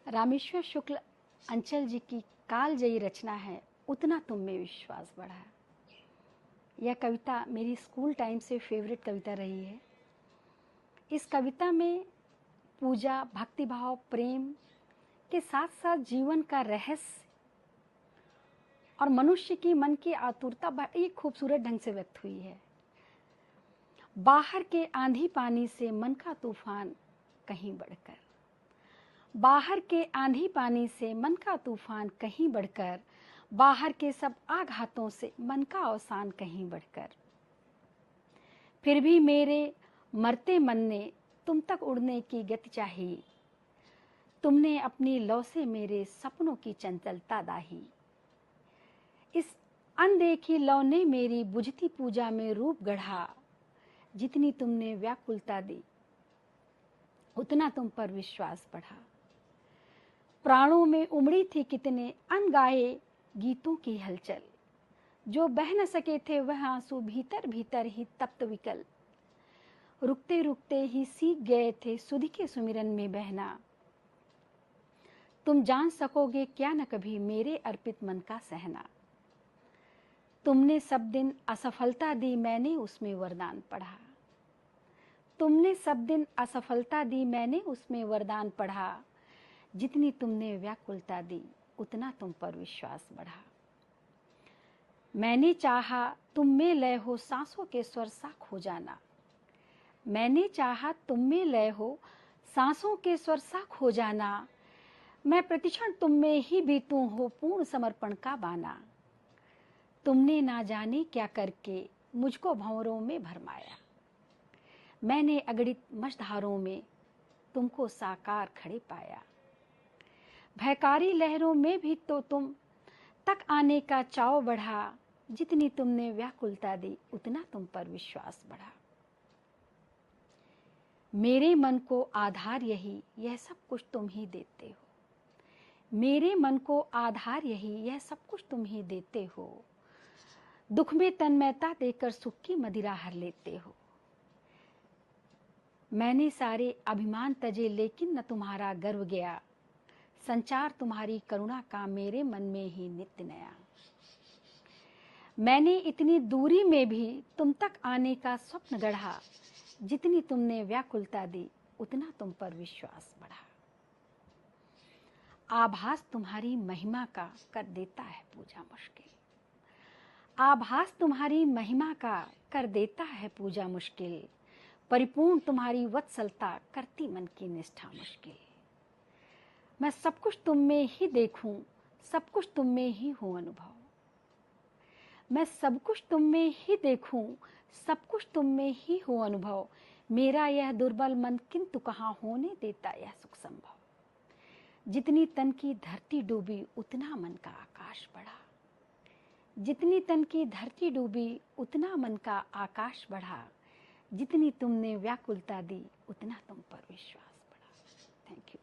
रामेश्वर शुक्ल अंचल जी की कालजयी रचना है उतना तुम में विश्वास बढ़ा। यह कविता मेरी स्कूल टाइम से फेवरेट कविता रही है। इस कविता में पूजा, भक्तिभाव, प्रेम के साथ साथ जीवन का रहस्य और मनुष्य की मन की आतुरता बड़ी खूबसूरत ढंग से व्यक्त हुई है। बाहर के आंधी पानी से मन का तूफान कहीं बढ़कर, बाहर के आंधी पानी से मन का तूफान कहीं बढ़कर, बाहर के सब आघातों से मन का अवसान कहीं बढ़कर, फिर भी मेरे मरते मन ने तुम तक उड़ने की गति चाही, तुमने अपनी लौ से मेरे सपनों की चंचलता दाही। इस अनदेखी लौ ने मेरी बुझती पूजा में रूप गढ़ा, जितनी तुमने व्याकुलता दी उतना तुम पर विश्वास बढ़ा। प्राणों में उमड़ी थी कितने अनगाए गीतों की हलचल, जो बह न सके थे वह आंसू भीतर भीतर ही तप्त विकल, रुकते रुकते ही सीख गए थे सुध के सुमिरन में बहना। तुम जान सकोगे क्या न कभी मेरे अर्पित मन का सहना, तुमने सब दिन असफलता दी मैंने उसमें वरदान पढ़ा, तुमने सब दिन असफलता दी मैंने उसमें वरदान पढ़ा, जितनी तुमने व्याकुलता दी उतना तुम पर विश्वास बढ़ा। मैंने चाहा तुम में लय हो सांसों के स्वर सा खो जाना, मैंने चाहा तुम में लय हो सांसों के स्वर सा खो जाना, मैं प्रतिक्षण तुम में ही बीतूं हो पूर्ण समर्पण का बाना। तुमने ना जाने क्या करके मुझको भंवरों में भरमाया, मैंने अगणित मझधारों में तुमको साकार खड़े पाया। भयकारी लहरों में भी तो तुम तक आने का चाव बढ़ा, जितनी तुमने व्याकुलता दी उतना तुम पर विश्वास बढ़ा। मेरे मन को आधार यही यह सब कुछ तुम ही देते हो, मेरे मन को आधार यही यह सब कुछ तुम ही देते हो, दुख में तन्मयता देकर सुख की मदिरा हर लेते हो। मैंने सारे अभिमान तजे लेकिन न तुम्हारा गर्व गया, संचार तुम्हारी करुणा का मेरे मन में ही नित्य नया। मैंने इतनी दूरी में भी तुम तक आने का स्वप्न गढ़ा, जितनी तुमने व्याकुलता दी उतना तुम पर विश्वास बढ़ा। आभास तुम्हारी महिमा का कर देता है पूजा मुश्किल, आभास तुम्हारी महिमा का कर देता है पूजा मुश्किल, परिपूर्ण तुम्हारी वत्सलता करती मन की निष्ठा मुश्किल। मैं सब कुछ तुम में ही देखूं, सब कुछ तुम में ही हो अनुभव, मैं सब कुछ तुम में ही देखूं, सब कुछ तुम में ही हो अनुभव, मेरा यह दुर्बल मन किंतु कहाँ होने देता यह सुख संभव। जितनी तन की धरती डूबी उतना मन का आकाश बढ़ा, जितनी तन की धरती डूबी उतना मन का आकाश बढ़ा, जितनी तुमने व्याकुलता दी उतना तुम पर विश्वास बढ़ा। Thank you.